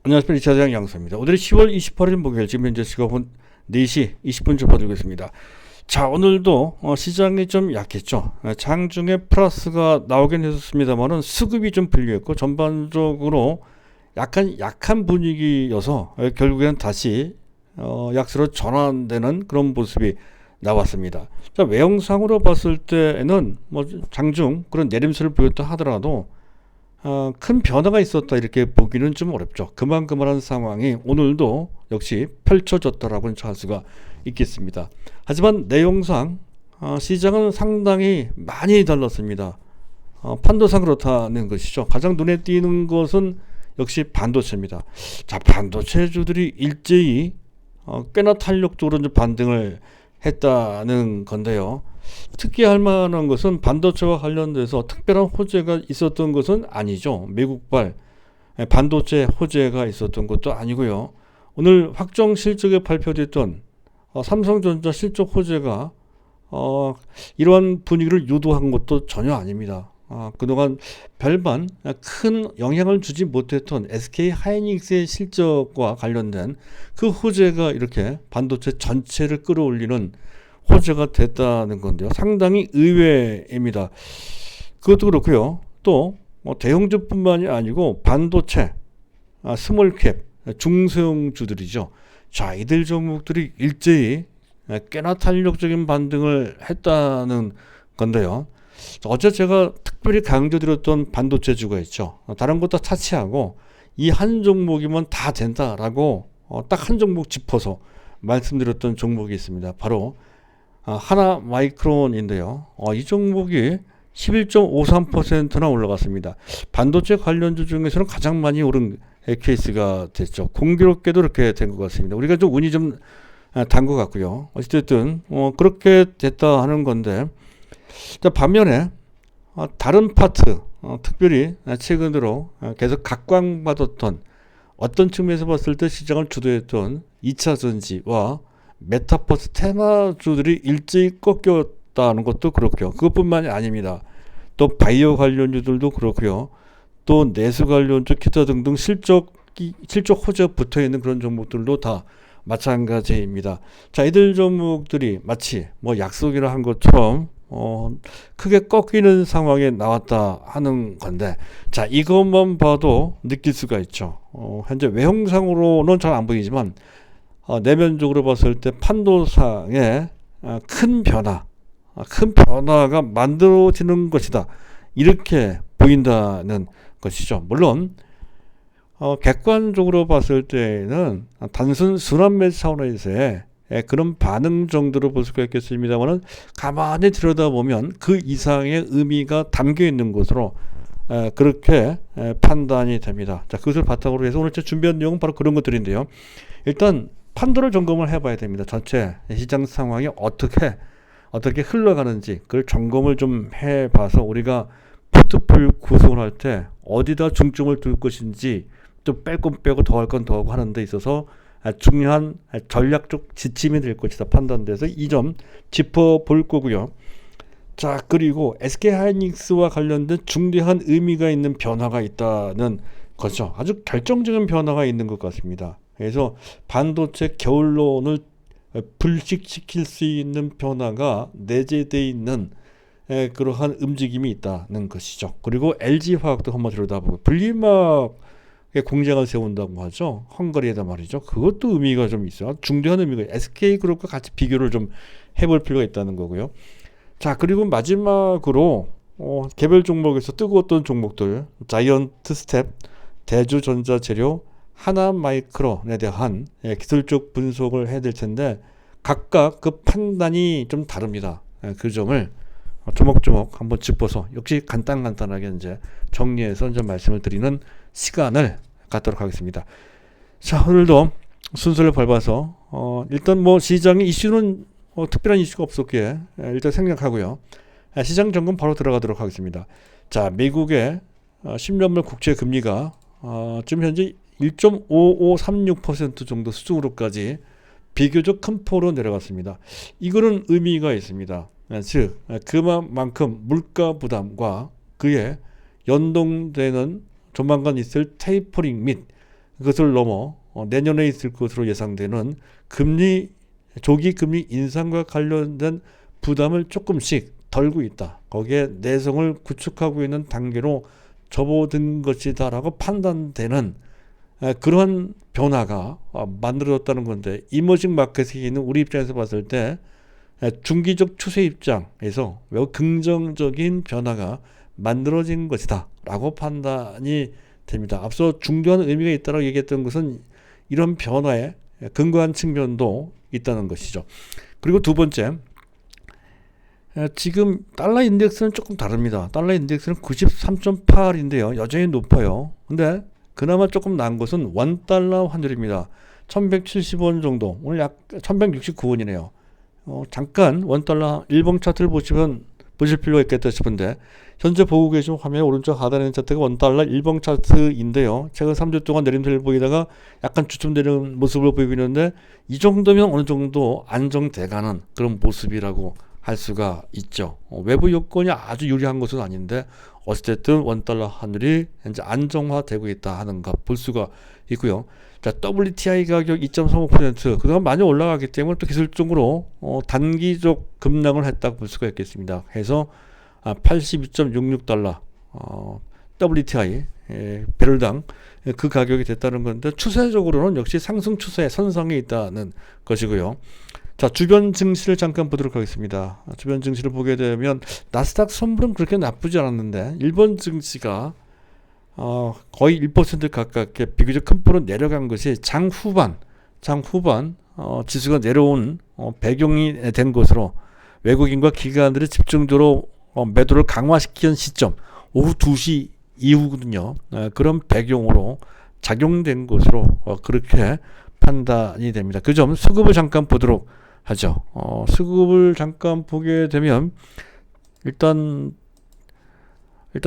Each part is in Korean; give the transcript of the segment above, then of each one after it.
안녕하십니까. 이차장 양수입니다. 오늘이 10월 28일 목요일, 지금 현재 시각은 4시 20분 접어들고 있습니다. 자, 오늘도 시장이 좀 약했죠. 장중에 플러스가 나오긴 했었습니다만은 수급이 좀 불리했고 전반적으로 약한 분위기여서 결국에는 다시 약세로 전환되는 그런 모습이 나왔습니다. 자, 외형상으로 봤을 때는 뭐 장중 그런 내림세를 보였다 하더라도 큰 변화가 있었다 이렇게 보기는 좀 어렵죠. 그만한 상황이 오늘도 역시 펼쳐졌다라고 할 수가 있겠습니다. 하지만 내용상 시장은 상당히 많이 달랐습니다. 판도상 그렇다는 것이죠. 가장 눈에 띄는 것은 역시 반도체입니다. 자, 반도체주들이 일제히 꽤나 탄력적으로 이제 반등을 했다는 건데요. 특히할 만한 것은 반도체와 관련돼서 특별한 호재가 있었던 것은 아니죠. 미국발 반도체 호재가 있었던 것도 아니고요. 오늘 확정 실적에 발표됐던 삼성전자 실적 호재가 이러한 분위기를 유도한 것도 전혀 아닙니다. 그동안 별반 큰 영향을 주지 못했던 SK 하이닉스의 실적과 관련된 그 호재가 이렇게 반도체 전체를 끌어올리는 호재가 됐다는 건데요. 상당히 의외입니다. 그것도 그렇고요. 또 대형주뿐만이 아니고 반도체, 스몰캡, 중소형주들이죠. 자, 이들 종목들이 일제히 꽤나 탄력적인 반등을 했다는 건데요. 어제 제가 특별히 강조드렸던 반도체주가 있죠. 다른 것 다 차치하고 이 한 종목이면 다 된다라고 딱 한 종목 짚어서 말씀드렸던 종목이 있습니다. 바로 하나 마이크론인데요. 이 종목이 11.53%나 올라갔습니다. 반도체 관련주 중에서는 가장 많이 오른 케이스가 됐죠. 공교롭게도 그렇게 된 것 같습니다. 우리가 좀 운이 좀 단 것 같고요. 어쨌든 그렇게 됐다 하는 건데, 자, 반면에 다른 파트, 특별히 최근 들어 계속 각광받았던, 어떤 측면에서 봤을 때 시장을 주도했던 2차 전지와 메타버스 테마주들이 일제히 꺾였다는 것도 그렇고요. 그것뿐만이 아닙니다. 또 바이오 관련주들도 그렇고요. 또 내수 관련주 기타 등등 실적 호재 붙어 있는 그런 종목들도 다 마찬가지입니다. 자, 이들 종목들이 마치 뭐 약속이라 한 것처럼 크게 꺾이는 상황에 나왔다 하는 건데, 자, 이것만 봐도 느낄 수가 있죠. 현재 외형상으로는 잘 안 보이지만 내면적으로 봤을 때 판도상의 큰 변화가 만들어지는 것이다, 이렇게 보인다는 것이죠. 물론 객관적으로 봤을 때는 단순 순환매 차원에서의 그런 반응 정도로 볼 수가 있겠습니다만, 가만히 들여다보면 그 이상의 의미가 담겨 있는 것으로 그렇게 판단이 됩니다. 자, 그것을 바탕으로 해서 오늘 준비한 내용은 바로 그런 것들인데요. 일단 판도를 점검을 해봐야 됩니다. 전체 시장 상황이 어떻게 흘러가는지 그걸 점검을 좀 해봐서 우리가 포트폴리오 구성을 할 때 어디다 중점을 둘 것인지, 또 뺄 건 빼고 더 할 건 더 하고 하는 데 있어서 중요한 전략적 지침이 될 것이다 판단돼서 이 점 짚어볼 거고요. 자, 그리고 SK하이닉스와 관련된 중대한 의미가 있는 변화가 있다는 거죠. 아주 결정적인 변화가 있는 것 같습니다. 그래서 반도체 겨울론을 불식시킬 수 있는 변화가 내재되어 있는 그러한 움직임이 있다는 것이죠. 그리고 LG화학도 한번 들여다보고 분리막의 공장을 세운다고 하죠. 헝가리에다 말이죠. 그것도 의미가 좀 있어요. 중대한 의미가 SK그룹과 같이 비교를 좀 해볼 필요가 있다는 거고요. 자, 그리고 마지막으로 개별 종목에서 뜨거웠던 종목들, 자이언트 스텝, 대주전자재료, 하나마이크론에 대한 기술적 분석을 해야 될 텐데 각각 그 판단이 좀 다릅니다. 그 점을 조목조목 한번 짚어서 역시 간단하게 이제 정리해서 이제 말씀을 드리는 시간을 갖도록 하겠습니다. 자, 오늘도 순서를 밟아서 일단 뭐 시장의 이슈는 특별한 이슈가 없었기에 일단 생략하고요. 시장 점검 바로 들어가도록 하겠습니다. 자, 미국의 10년물 국채 금리가 지금 현재 1.5536% 정도 수준으로까지 비교적 큰 폭으로 내려갔습니다. 이거는 의미가 있습니다. 즉 그만큼 물가 부담과 그에 연동되는 조만간 있을 테이퍼링 및 그것을 넘어 내년에 있을 것으로 예상되는 조기 금리 인상과 관련된 부담을 조금씩 덜고 있다. 거기에 내성을 구축하고 있는 단계로 접어든 것이다라고 판단되는 그런 변화가 만들어졌다는 건데, 이머징 마켓에 있는 우리 입장에서 봤을 때 중기적 추세 입장에서 매우 긍정적인 변화가 만들어진 것이다 라고 판단이 됩니다. 앞서 중요한 의미가 있다고 얘기했던 것은 이런 변화에 근거한 측면도 있다는 것이죠. 그리고 두 번째, 지금 달러 인덱스는 조금 다릅니다. 달러 인덱스는 93.8인데요. 여전히 높아요. 근데 그나마 조금 나은 것은 원달러 환율입니다. 1170원 정도, 오늘 약 1169원이네요. 잠깐 원달러 일봉 차트를 보실 필요가 있겠다 싶은데, 현재 보고 계신 화면 오른쪽 하단에 있는 차트가 원달러 일봉 차트인데요. 최근 3주 동안 내림세를 보이다가 약간 주춤되는 모습을 보이고 있는데, 이 정도면 어느 정도 안정돼가는 그런 모습이라고 할 수가 있죠. 외부 요건이 아주 유리한 것은 아닌데 어쨌든 원달러 환율이 현재 안정화되고 있다 하는 것 볼 수가 있고요. 자, WTI 가격 2.35% 그동안 많이 올라가기 때문에 또 기술적으로 단기적 급락을 했다고 볼 수가 있겠습니다. 해서 82.66달러 WTI 배럴당 그 가격이 됐다는 건데, 추세적으로는 역시 상승 추세 선상에 있다는 것이고요. 자, 주변 증시를 잠깐 보도록 하겠습니다. 주변 증시를 보게 되면 나스닥 선물은 그렇게 나쁘지 않았는데 일본 증시가 거의 1% 가깝게 비교적 큰 폭으로 내려간 것이 장 후반 지수가 내려온 배경이 된 것으로, 외국인과 기관들이 집중적으로 매도를 강화시키는 시점 오후 2시 이후거든요. 그런 배경으로 작용된 것으로 그렇게 판단이 됩니다. 그 점 수급을 잠깐 보도록 하죠. 수급을 잠깐 보게 되면 일단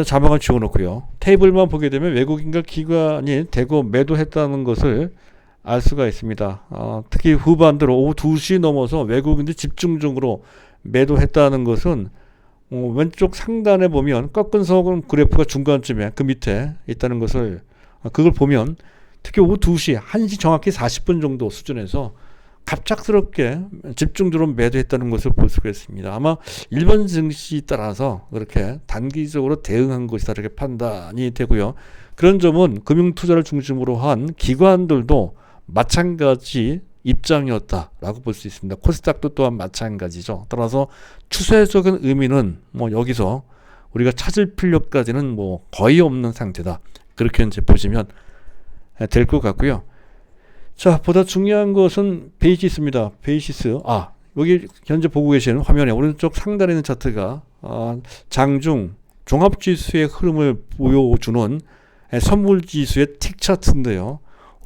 자막을 지워놓고요. 테이블만 보게 되면 외국인과 기관이 대거 매도했다는 것을 알 수가 있습니다. 특히 후반대로 오후 2시 넘어서 외국인들이 집중적으로 매도했다는 것은 왼쪽 상단에 보면 꺾은 선 그래프가 중간쯤에 그 밑에 있다는 것을, 그걸 보면 특히 오후 2시, 1시 정확히 40분 정도 수준에서 갑작스럽게 집중적으로 매도했다는 것을 볼 수가 있습니다. 아마 일본 증시 따라서 그렇게 단기적으로 대응한 것이다 이렇게 판단이 되고요. 그런 점은 금융투자를 중심으로 한 기관들도 마찬가지 입장이었다라고 볼 수 있습니다. 코스닥도 또한 마찬가지죠. 따라서 추세적인 의미는 여기서 우리가 찾을 필요까지는 거의 없는 상태다. 그렇게 이제 보시면 될 것 같고요. 자, 보다 중요한 것은 베이시스입니다. 베이시스. 여기 현재 보고 계시는 화면에 오른쪽 상단에 있는 차트가 장중 종합지수의 흐름을 보여주는 선물지수의 틱 차트인데요.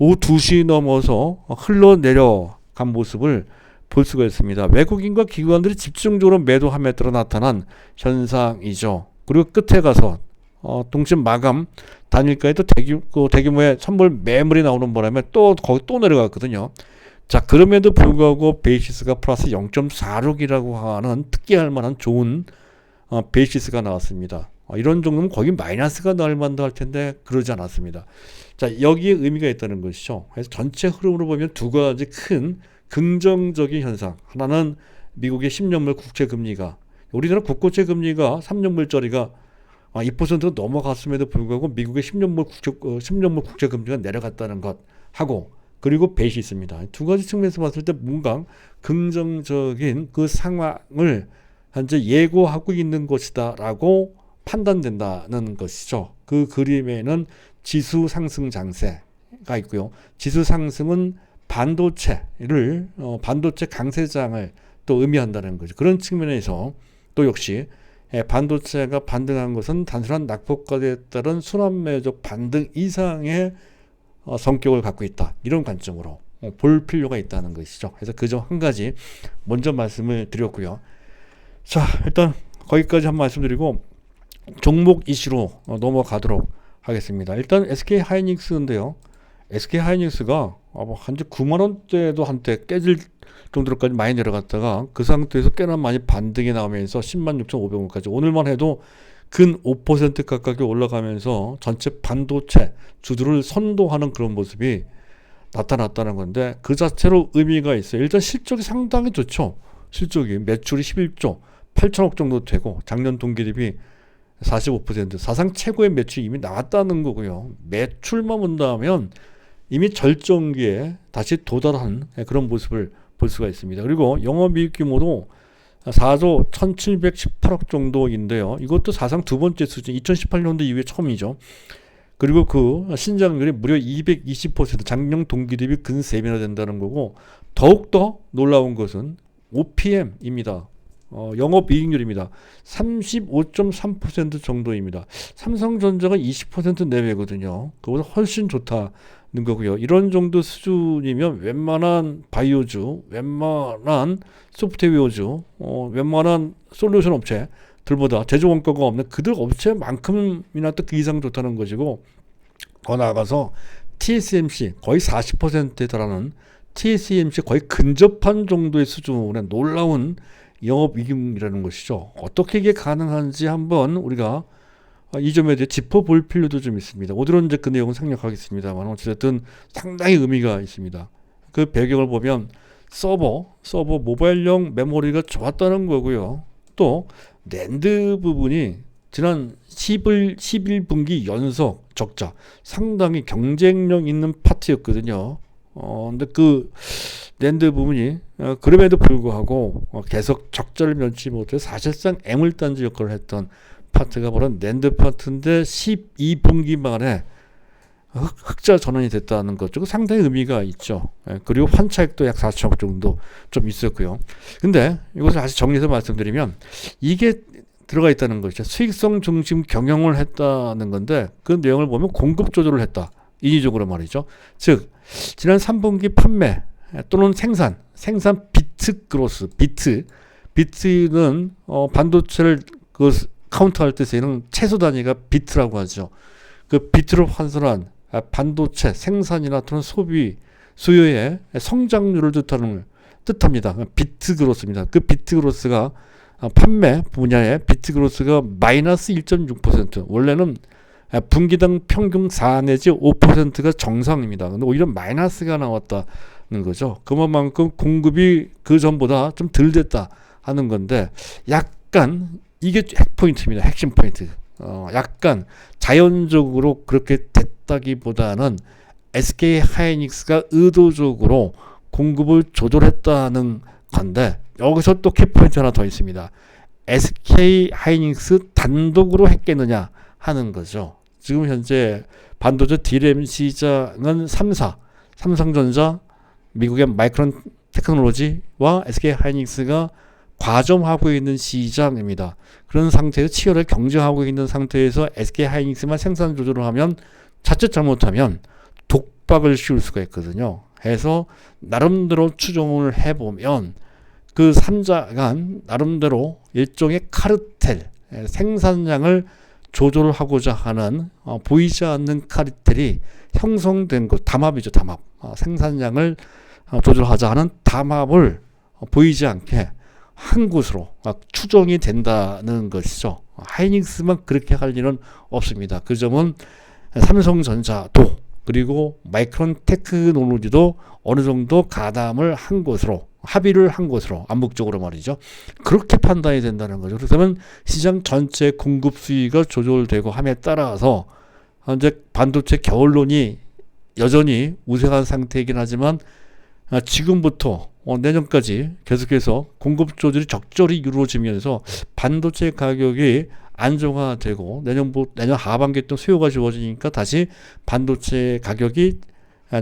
오후 2시 넘어서 흘러내려간 모습을 볼 수가 있습니다. 외국인과 기관들이 집중적으로 매도함에 따라 나타난 현상이죠. 그리고 끝에 가서 동심 마감 단일가에 또 대규모의 선물 매물이 나오는 바람에 거기 또 내려갔거든요. 자, 그럼에도 불구하고 베이시스가 플러스 0.46이라고 하는 특기할 만한 좋은 베이시스가 나왔습니다. 이런 정도면 거기 마이너스가 나올 만도 할 텐데 그러지 않았습니다. 자, 여기에 의미가 있다는 것이죠. 그래서 전체 흐름으로 보면 두 가지 큰 긍정적인 현상. 하나는 미국의 10년물 국채금리가, 우리나라 국고채 금리가 3년물짜리가 2% 넘어갔음에도 불구하고 미국의 10년물 국채금리가 내려갔다는 것 하고, 그리고 베이시스입니다. 두 가지 측면에서 봤을 때 뭔가 긍정적인 그 상황을 현재 예고하고 있는 것이다 라고 판단된다는 것이죠. 그 그림에는 지수 상승 장세가 있고요. 지수 상승은 반도체 강세장을 또 의미한다는 거죠. 그런 측면에서 또 역시 반도체가 반등한 것은 단순한 낙폭과에 따른 순환매적 반등 이상의 성격을 갖고 있다. 이런 관점으로 볼 필요가 있다는 것이죠. 그래서 그 점 한 가지 먼저 말씀을 드렸고요. 자, 일단 거기까지 한 말씀드리고 종목 이슈로 넘어가도록 하겠습니다. 일단 SK 하이닉스인데요. SK 하이닉스가 한지 9만 원대도 한때 깨질 정도로까지 많이 내려갔다가 그 상태에서 꽤나 많이 반등이 나오면서 106,500원까지 오늘만 해도 근 5% 가까이 올라가면서 전체 반도체 주들을 선도하는 그런 모습이 나타났다는 건데, 그 자체로 의미가 있어요. 일단 실적이 상당히 좋죠. 실적이 매출이 11조 8천억 정도 되고 작년 동기 대비 45% 사상 최고의 매출이 이미 나왔다는 거고요. 매출만 본다면 이미 절정기에 다시 도달한 그런 모습을 볼 수가 있습니다. 그리고 영업이익 규모도 4조 1718억 정도인데요. 이것도 사상 두 번째 수준, 2018년도 이후에 처음이죠. 그리고 그 신장률이 무려 220%, 작년 동기 대비 근 3배나 된다는 거고, 더욱더 놀라운 것은 OPM입니다. 영업이익률입니다. 35.3% 정도입니다. 삼성전자가 20% 내외거든요. 그보다 훨씬 좋다는 거고요. 이런 정도 수준이면 웬만한 바이오주, 웬만한 소프트웨어주, 웬만한 솔루션 업체들보다 제조 원가가 없는 그들 업체만큼이나 또 그 이상 좋다는 것이고, 더 나아가서 TSMC 거의 40%에 달하는 TSMC 거의 근접한 정도의 수준의 놀라운 영업이익이라는 것이죠. 어떻게 이게 가능한지 한번 우리가 이 점에 대해 짚어볼 필요도 좀 있습니다. 오늘은 이제 그 내용은 생략하겠습니다. 어쨌든 상당히 의미가 있습니다. 그 배경을 보면 서버 모바일용 메모리가 좋았다는 거고요. 또 낸드 부분이 지난 11분기 연속 적자, 상당히 경쟁력 있는 파트였거든요. 근데 그 낸드 부분이 그럼에도 불구하고 계속 적자를 면치 못해 사실상 애물단지 역할을 했던 파트가 바로 낸드 파트인데 12분기 만에 흑자 전환이 됐다는 것, 좀 상당히 의미가 있죠. 그리고 환차익도 약 4천억 정도 좀 있었고요. 근데 이것을 다시 정리해서 말씀드리면 이게 들어가 있다는 것이죠. 수익성 중심 경영을 했다는 건데, 그 내용을 보면 공급 조절을 했다. 인위적으로 말이죠. 즉 지난 3분기 판매 또는 생산 비트 그로스, 비트는 반도체를 그 카운트할 때 쓰이는 최소 단위가 비트라고 하죠. 그 비트로 환산한 반도체 생산이나 또는 소비 수요의 성장률을 뜻합니다. 비트 그로스입니다. 그 비트 그로스가 판매 분야의 비트 그로스가 마이너스 1.6%, 원래는 분기당 평균 4 내지 5%가 정상입니다. 근데 오히려 마이너스가 나왔다는 거죠. 그만큼 공급이 그 전보다 좀 덜 됐다 하는 건데, 약간 이게 핵포인트입니다. 핵심 포인트. 약간 자연적으로 그렇게 됐다기보다는 SK 하이닉스가 의도적으로 공급을 조절했다는 건데, 여기서 또 키포인트 하나 더 있습니다. SK 하이닉스 단독으로 했겠느냐 하는 거죠. 지금 현재 반도체 DRAM 시장은 3사, 삼성전자, 미국의 마이크론 테크놀로지와 SK 하이닉스가 과점하고 있는 시장입니다. 그런 상태에서 치열하게 경쟁하고 있는 상태에서 SK 하이닉스만 생산 조절을 하면 자칫 잘못하면 독박을 씌울 수가 있거든요. 해서 나름대로 추정을 해보면 그 3자간 나름대로 일종의 카르텔, 생산량을 조절하고자 하는 보이지 않는 카르텔이 형성된 것, 담합이죠. 담합. 생산량을 조절하자 하는 담합을 보이지 않게 한 곳으로 추정이 된다는 것이죠. 하이닉스만 그렇게 할 일은 없습니다. 그 점은 삼성전자도 그리고 마이크론 테크놀로지도 어느 정도 가담을 한 것으로, 합의를 한 것으로, 암묵적으로 말이죠. 그렇게 판단이 된다는 거죠. 그렇다면 시장 전체 공급 수위가 조절되고 함에 따라서 이제 반도체 겨울론이 여전히 우세한 상태이긴 하지만 지금부터 내년까지 계속해서 공급 조절이 적절히 이루어지면서 반도체 가격이 안정화되고 내년 하반기에 또 수요가 주어지니까 다시 반도체 가격이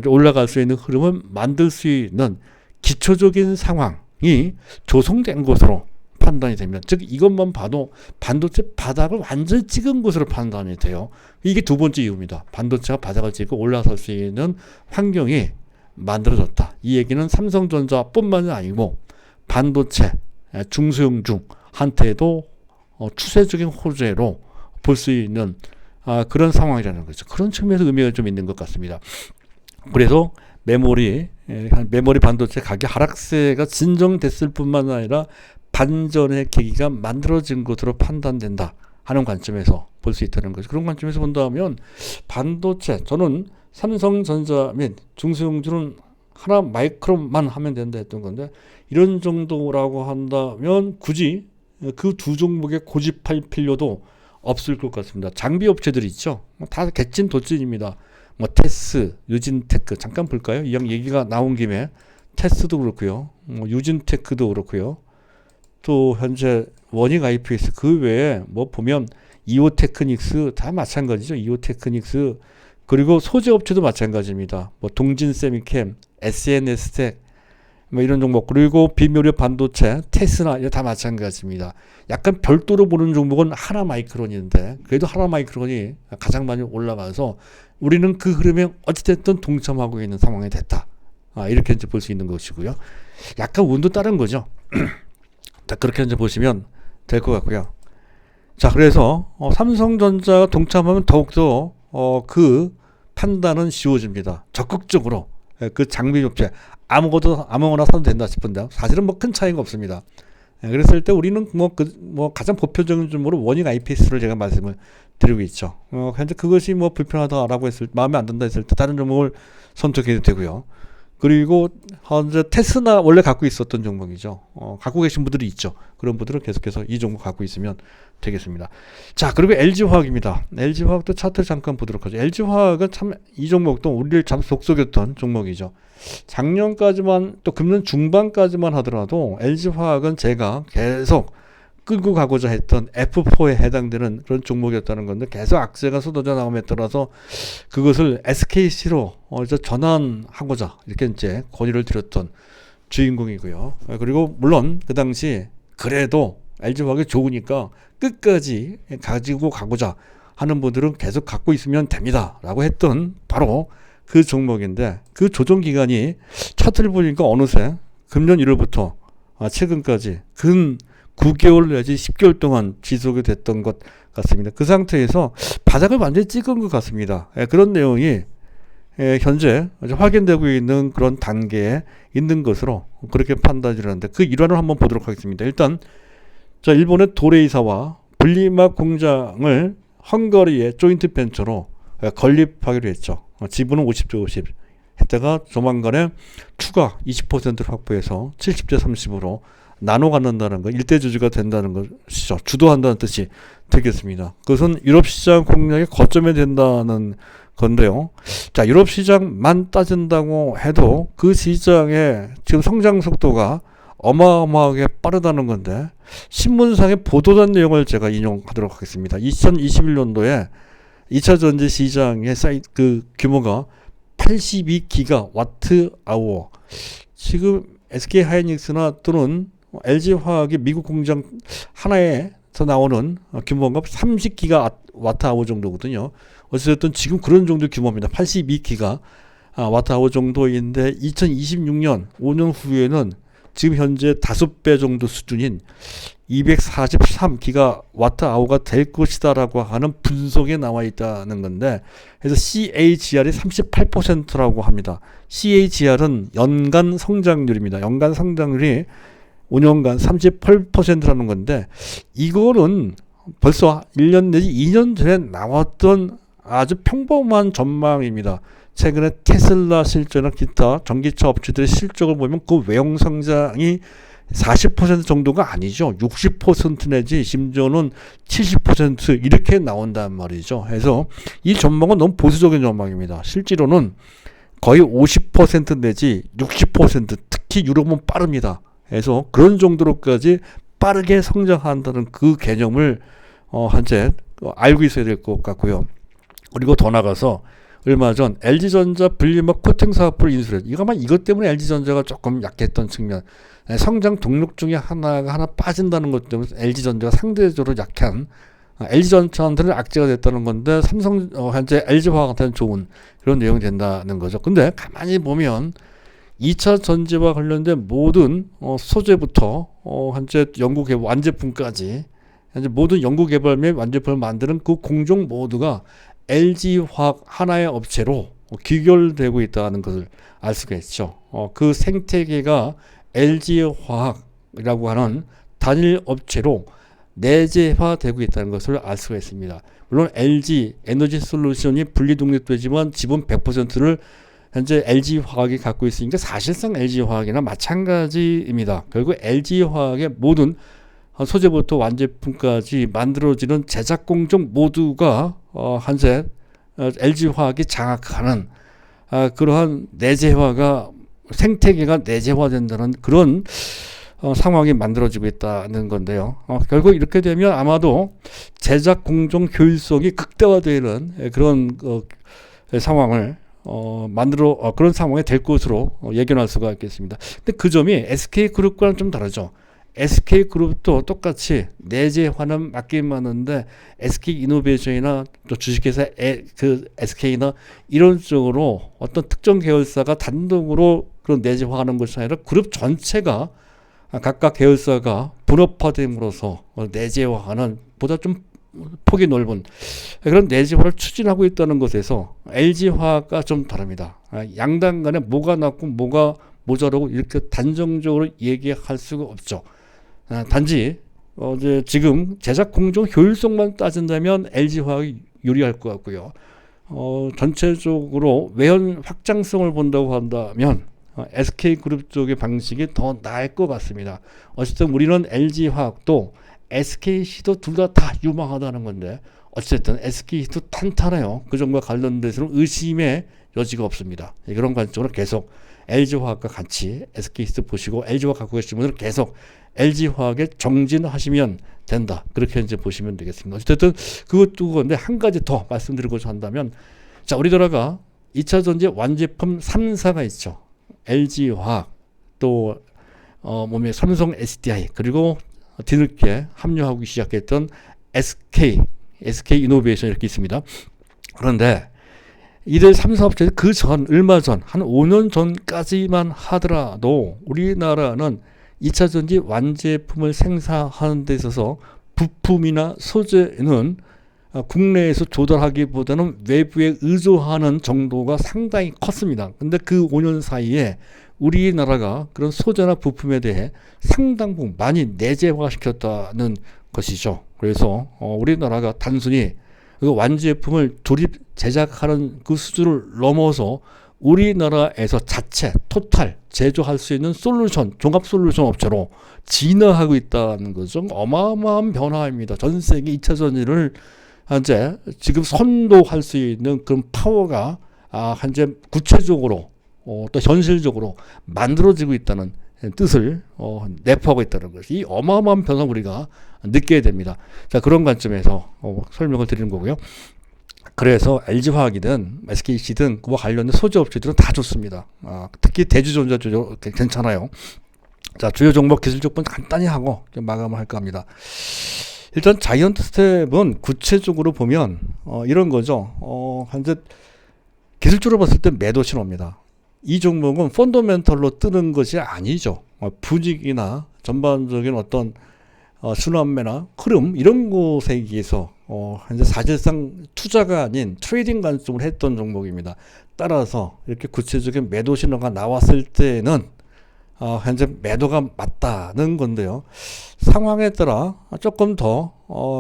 올라갈 수 있는 흐름을 만들 수 있는 기초적인 상황이 조성된 것으로 판단이 됩니다. 즉 이것만 봐도 반도체 바닥을 완전히 찍은 것으로 판단이 돼요. 이게 두 번째 이유입니다. 반도체가 바닥을 찍고 올라설 수 있는 환경이 만들어졌다. 이 얘기는 삼성전자뿐만이 아니고 반도체 중소형중한테도 추세적인 호재로 볼 수 있는 그런 상황이라는 거죠. 그런 측면에서 의미가 좀 있는 것 같습니다. 그래서 메모리 반도체 가격 하락세가 진정됐을 뿐만 아니라 반전의 계기가 만들어진 것으로 판단된다 하는 관점에서 볼 수 있다는 거죠. 그런 관점에서 본다면 반도체, 저는 삼성전자 및 중소형주는 하나 마이크론만 하면 된다 했던 건데, 이런 정도라고 한다면 굳이 그 두 종목에 고집할 필요도 없을 것 같습니다. 장비 업체들이 있죠. 다 개찐도찐입니다. 뭐 테스, 유진테크 잠깐 볼까요? 이 얘기가 나온 김에 테스도 그렇고요. 뭐 유진테크도 그렇고요. 또 현재 원익 IPS 그 외에 뭐 보면 이오테크닉스 다 마찬가지죠. 이오테크닉스 그리고 소재 업체도 마찬가지입니다. 뭐 동진세미캠, SNS텍 뭐 이런 종목 그리고 비미료 반도체, 테스나 이거 다 마찬가지입니다. 약간 별도로 보는 종목은 하나마이크론인데 그래도 하나마이크론이 가장 많이 올라가서 우리는 그 흐름에 어찌됐든 동참하고 있는 상황이 됐다. 이렇게 이제 볼 수 있는 것이고요. 약간 운도 따른 거죠. 자, 그렇게 이제 보시면 될 것 같고요. 자, 그래서 삼성전자가 동참하면 더욱더 그 판단은 쉬워집니다. 적극적으로 그 장비 업체 아무거나 사도 된다 싶은데 사실은 뭐 큰 차이가 없습니다. 그랬을 때 우리는 가장 보편적인 점으로 원익 IPS를 제가 말씀을 드리고 있죠. 현재 그것이 뭐 불편하다라고 했을 때, 마음에 안 든다 했을 때 다른 종목을 선택해도 되고요. 그리고 현재 테스나 원래 갖고 있었던 종목이죠. 갖고 계신 분들이 있죠. 그런 분들은 계속해서 이 종목 갖고 있으면 되겠습니다. 자, 그리고 LG화학입니다. LG화학도 차트를 잠깐 보도록 하죠. LG화학은 참 이 종목도 우리를 참 속속였던 종목이죠. 작년까지만 또 금년 중반까지만 하더라도 LG화학은 제가 계속 끌고 가고자 했던 F4에 해당되는 그런 종목이었다는 건데 계속 악재가 쏟아져 나옴에 따라서 그것을 SKC로 전환하고자 이렇게 이제 권유를 드렸던 주인공이고요. 그리고 물론 그 당시 그래도 LG화학이 좋으니까 끝까지 가지고 가고자 하는 분들은 계속 갖고 있으면 됩니다 라고 했던 바로 그 종목인데, 그 조정 기간이 차트를 보니까 어느새 금년 1월부터 최근까지 근 9개월 내지 10개월 동안 지속이 됐던 것 같습니다. 그 상태에서 바닥을 완전히 찍은 것 같습니다. 그런 내용이 현재 확인되고 있는 그런 단계에 있는 것으로 그렇게 판단이 되는데, 그 일환을 한번 보도록 하겠습니다. 일단 자, 일본의 도레이사와 분리막 공장을 헝가리의 조인트 벤처로 건립하기로 했죠. 지분은 50대 50 했다가 조만간에 추가 20%를 확보해서 70대 30으로 나눠 갖는다는 거, 일대 주주가 된다는 것이죠. 주도한다는 뜻이 되겠습니다. 그것은 유럽 시장 공략의 거점이 된다는 건데요. 자, 유럽 시장만 따진다고 해도 그 시장의 지금 성장 속도가 어마어마하게 빠르다는 건데, 신문상에 보도된 내용을 제가 인용하도록 하겠습니다. 2021년도에 2차 전지 시장의 그 규모가 82기가와트 아워. 지금 SK 하이닉스나 또는 LG화학의 미국 공장 하나에서 나오는 규모가 30기가와트 아워 정도거든요. 어쨌든 지금 그런 정도 규모입니다. 82기가 와트 아워 정도인데 2026년 5년 후에는 지금 현재 5배 정도 수준인 243기가 와트 아워가 될 것이다라고 하는 분석에 나와 있다는 건데, 그래서 CAGR이 38%라고 합니다. CAGR은 연간 성장률입니다. 연간 성장률이 5년간 38%라는 건데, 이거는 벌써 1년 내지 2년 전에 나왔던 아주 평범한 전망입니다. 최근에 테슬라 실적이나 기타 전기차 업체들의 실적을 보면 그 외형 성장이 40% 정도가 아니죠. 60% 내지 심지어는 70% 이렇게 나온단 말이죠. 그래서 이 전망은 너무 보수적인 전망입니다. 실제로는 거의 50% 내지 60%, 특히 유럽은 빠릅니다. 그래서 그런 정도로까지 빠르게 성장한다는 그 개념을 현재 알고 있어야 될 것 같고요. 그리고 더 나가서 얼마 전 LG전자 분리막 코팅 사업부를 인수했죠. 이것 때문에 LG전자가 조금 약했던 측면, 성장 동력 중에 하나 빠진다는 것 때문에 LG전자가 상대적으로 약한, LG전자한테는 악재가 됐다는 건데 삼성 현재 LG화학한테는 좋은 그런 내용이 된다는 거죠. 근데 가만히 보면 2차 전지와 관련된 모든 소재부터 현재 연구개발 완제품까지 현재 모든 연구개발 및 완제품을 만드는 그 공정 모두가 LG화학 하나의 업체로 귀결되고 있다는 것을 알 수가 있죠. 그 생태계가 LG화학이라고 하는 단일 업체로 내재화되고 있다는 것을 알 수가 있습니다. 물론 LG 에너지 솔루션이 분리 독립되지만 지분 100%를 현재 LG화학이 갖고 있으니까 사실상 LG화학이나 마찬가지입니다. 결국 LG화학의 모든 소재부터 완제품까지 만들어지는 제작 공정 모두가 현재 LG화학이 장악하는 그러한 내재화가 생태계가 내재화된다는 그런 상황이 만들어지고 있다는 건데요. 결국 이렇게 되면 아마도 제작 공정 효율성이 극대화되는 그런 상황을 그런 상황이 될 것으로 예견할 수가 있겠습니다. 근데 그 점이 SK그룹과는 좀 다르죠. SK그룹도 똑같이 내재화는 맞긴 맞는데 SK이노베이션이나 또 주식회사 그 SK나 이런 쪽으로 어떤 특정 계열사가 단독으로 그런 내재화하는 것이 아니라 그룹 전체가 각각 계열사가 분업화됨으로써 내재화하는 보다 좀 폭이 넓은 그런 내재화를 추진하고 있다는 것에서 LG화학과 좀 다릅니다. 양당 간에 뭐가 낫고 뭐가 모자라고 이렇게 단정적으로 얘기할 수가 없죠. 단지 이제 지금 제작 공정 효율성만 따진다면 LG화학이 유리할 것 같고요. 전체적으로 외연 확장성을 본다고 한다면 SK그룹 쪽의 방식이 더 나을 것 같습니다. 어쨌든 우리는 LG화학도 SKC도 둘 다 유망하다는 건데 어쨌든 SKC도 탄탄해요. 그 점과 관련돼서는 의심의 여지가 없습니다. 그런 관점으로 계속 LG화학과 같이 SKC도 보시고 LG화학 갖고 계신 분들은 계속 LG화학에 정진하시면 된다. 그렇게 이제 보시면 되겠습니다. 어쨌든 그것도 그건데 한 가지 더 말씀드리고자 한다면 자 우리나라가 2차 전지 완제품 3사가 있죠. LG화학 또 몸에 삼성 SDI 그리고 뒤늦게 합류하기 시작했던 SK이노베이션 이렇게 있습니다. 그런데 이들 3사업체는 얼마 전, 한 5년 전까지만 하더라도 우리나라는 2차 전지 완제품을 생산하는 데 있어서 부품이나 소재는 국내에서 조달하기보다는 외부에 의존하는 정도가 상당히 컸습니다. 근데 그 5년 사이에 우리나라가 그런 소재나 부품에 대해 상당 부분 많이 내재화시켰다는 것이죠. 그래서 우리나라가 단순히 그 완제품을 조립 제작하는 그 수준을 넘어서 우리나라에서 자체 토탈 제조할 수 있는 솔루션 종합 솔루션 업체로 진화하고 있다는 것은 어마어마한 변화입니다. 전 세계 2차 전지를 현재 지금 선도할 수 있는 그런 파워가 현재 구체적으로 또 현실적으로 만들어지고 있다는 뜻을 내포하고 있다는 것이 이 어마어마한 변화를 우리가 느껴야 됩니다. 자 그런 관점에서 설명을 드리는 거고요. 그래서 LG화학이든 SKC든 그와 관련된 소재업체들은 다 좋습니다. 특히 대주전자 괜찮아요. 자 주요 종목 기술적 분 간단히 하고 마감을 할까 합니다. 일단 자이언트 스텝은 구체적으로 보면 이런 거죠. 현재 기술적으로 봤을 때 매도 신호입니다. 이 종목은 펀더멘털로 뜨는 것이 아니죠. 분위기나 전반적인 어떤 순환매나 흐름 이런 것에 의해서 현재 사실상 투자가 아닌 트레이딩 관점을 했던 종목입니다. 따라서 이렇게 구체적인 매도 신호가 나왔을 때는 현재 매도가 맞다는 건데요. 상황에 따라 조금 더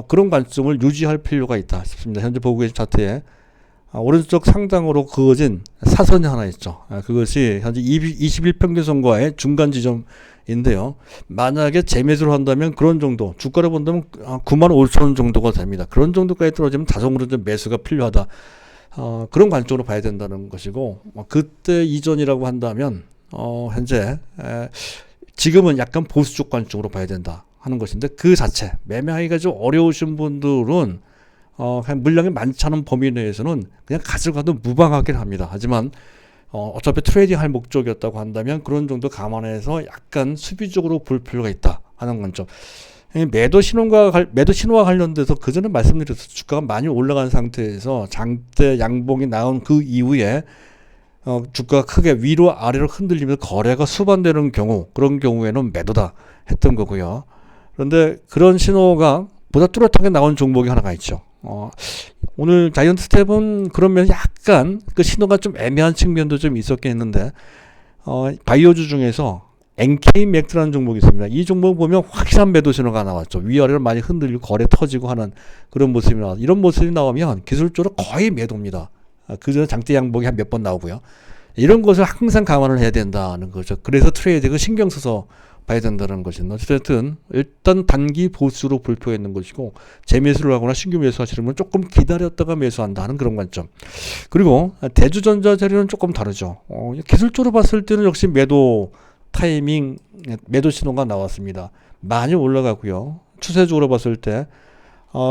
그런 관점을 유지할 필요가 있다 싶습니다. 현재 보고 계신 차트에 오른쪽 상단으로 그어진 사선이 하나 있죠. 그것이 현재 21평균선과의 중간 지점인데요. 만약에 재매수를 한다면 그런 정도, 주가를 본다면 95,000원 정도가 됩니다. 그런 정도까지 떨어지면 자동으로 좀 매수가 필요하다. 그런 관점으로 봐야 된다는 것이고, 그때 이전이라고 한다면 현재 지금은 약간 보수적 관점으로 봐야 된다 하는 것인데 그 자체 매매하기가 좀 어려우신 분들은 그냥 물량이 많지 않은 범위 내에서는 그냥 가져가도 무방하긴 합니다. 하지만 어차피 트레이딩 할 목적이었다고 한다면 그런 정도 감안해서 약간 수비적으로 볼 필요가 있다 하는 관점. 매도 신호와 관련돼서 그전에 말씀드렸듯이 주가가 많이 올라간 상태에서 장대 양봉이 나온 그 이후에 주가가 크게 위로 아래로 흔들리면서 거래가 수반되는 경우, 그런 경우에는 매도다 했던 거고요. 그런데 그런 신호가 보다 뚜렷하게 나온 종목이 하나가 있죠. 오늘 자이언트 스텝은 그러면 약간 그 신호가 좀 애매한 측면도 좀 있었긴 했는데 바이오주 중에서 NK맥스라는 종목이 있습니다. 이 종목 보면 확실한 매도 신호가 나왔죠. 위아래로 많이 흔들리고 거래 터지고 하는 그런 모습이 나와서 이런 모습이 나오면 기술적으로 거의 매도입니다. 그 전에 장대 양봉이 한 몇 번 나오고요. 이런 것을 항상 감안을 해야 된다는 거죠. 그래서 트레이드가 신경 써서 봐야 된다는 것입니다. 어쨌든 일단 단기 보수로 볼표가 있는 것이고 재매수를 하거나 신규 매수하시는 분은 조금 기다렸다가 매수한다는 그런 관점. 그리고 대주전자 자리는 조금 다르죠. 기술적으로 봤을 때는 역시 매도 타이밍, 매도 신호가 나왔습니다. 많이 올라가고요. 추세적으로 봤을 때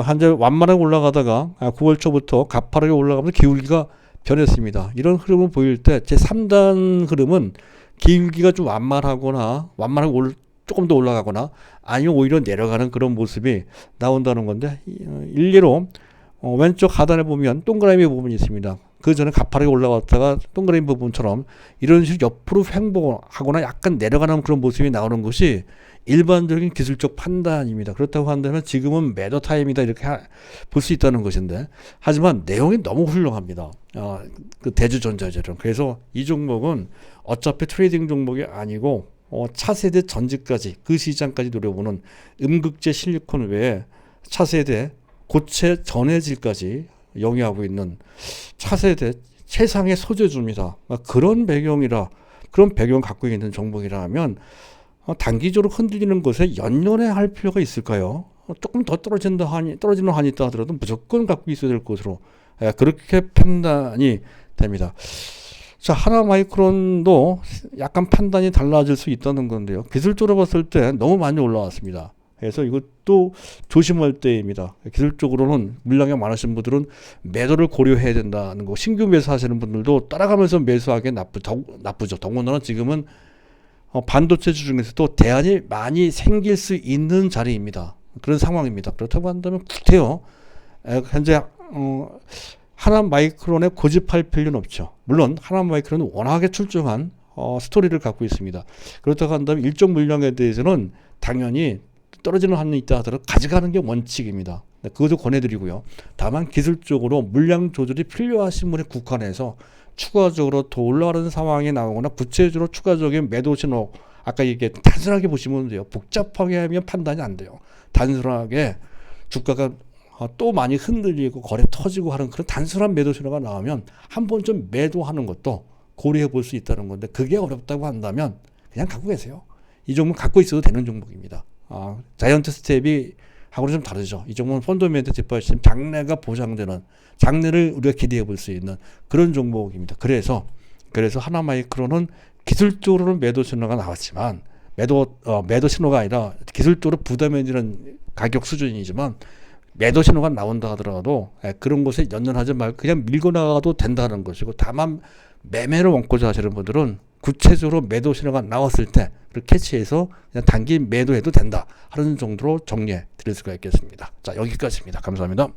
현재 완만하게 올라가다가 9월 초부터 가파르게 올라가면서 기울기가 변했습니다. 이런 흐름을 보일 때 제 3단 흐름은 기울기가 좀 완만하게 조금 더 올라가거나 아니면 오히려 내려가는 그런 모습이 나온다는 건데 일례로 왼쪽 하단에 보면 동그라미 부분이 있습니다. 그 전에 가파르게 올라갔다가 동그라미 부분처럼 이런 식으로 옆으로 횡보하거나 약간 내려가는 그런 모습이 나오는 것이 일반적인 기술적 판단입니다. 그렇다고 한다면 지금은 매도 타임이다 이렇게 볼 수 있다는 것인데 하지만 내용이 너무 훌륭합니다. 그 대주전자재는 그래서 이 종목은 어차피 트레이딩 종목이 아니고 차세대 전지까지 그 시장까지 노려보는 음극재 실리콘 외에 차세대 고체 전해질까지 영위하고 있는 차세대 최상의 소재주입니다. 그런 배경 갖고 있는 종목이라면 단기적으로 흔들리는 것에 연연해 할 필요가 있을까요? 조금 더 떨어지는 한이 있다 하더라도 무조건 갖고 있어야 될 것으로 그렇게 판단이 됩니다. 자, 하나마이크론도 약간 판단이 달라질 수 있다는 건데요. 기술적으로 봤을 때 너무 많이 올라왔습니다. 그래서 이것도 조심할 때입니다. 기술적으로는 물량이 많으신 분들은 매도를 고려해야 된다는 거. 신규 매수하시는 분들도 따라가면서 매수하기 나쁘죠. 더군다나 지금은 반도체주 중에서도 대안이 많이 생길 수 있는 자리입니다. 그런 상황입니다. 그렇다고 한다면 구태여 현재 하나마이크론에 고집할 필요는 없죠. 물론 하나마이크론은 워낙에 출중한 스토리를 갖고 있습니다. 그렇다고 한다면 일정 물량에 대해서는 당연히 떨어지는 한이 있다 하더라도 가져가는 게 원칙입니다. 그것도 권해드리고요. 다만 기술적으로 물량 조절이 필요하신 분에 국한해서 추가적으로 더 올라가는 상황이 나오거나 구체적으로 추가적인 매도 신호 아까 얘기했던 단순하게 보시면 돼요. 복잡하게 하면 판단이 안 돼요. 단순하게 주가가 또 많이 흔들리고 거래 터지고 하는 그런 단순한 매도 신호가 나오면 한 번쯤 매도하는 것도 고려해 볼 수 있다는 건데 그게 어렵다고 한다면 그냥 갖고 계세요. 이 종목 갖고 있어도 되는 종목입니다. 자이언트 스텝이 하고는 좀 다르죠. 이 종목은 펀더멘트 뒷받침 장래가 보장되는 장래를 우리가 기대해 볼 수 있는 그런 종목입니다. 그래서 하나마이크론은 기술적으로는 매도 신호가 나왔지만 매도 신호가 아니라 기술적으로 부담이 되는 가격 수준이지만 매도 신호가 나온다 하더라도 그런 곳에 연연하지 말고 그냥 밀고 나가도 된다는 것이고 다만 매매를 원고자 하시는 분들은 구체적으로 매도 신호가 나왔을 때 캐치해서 그냥 단기 매도해도 된다 하는 정도로 정리해 드릴 수가 있겠습니다. 자, 여기까지입니다. 감사합니다.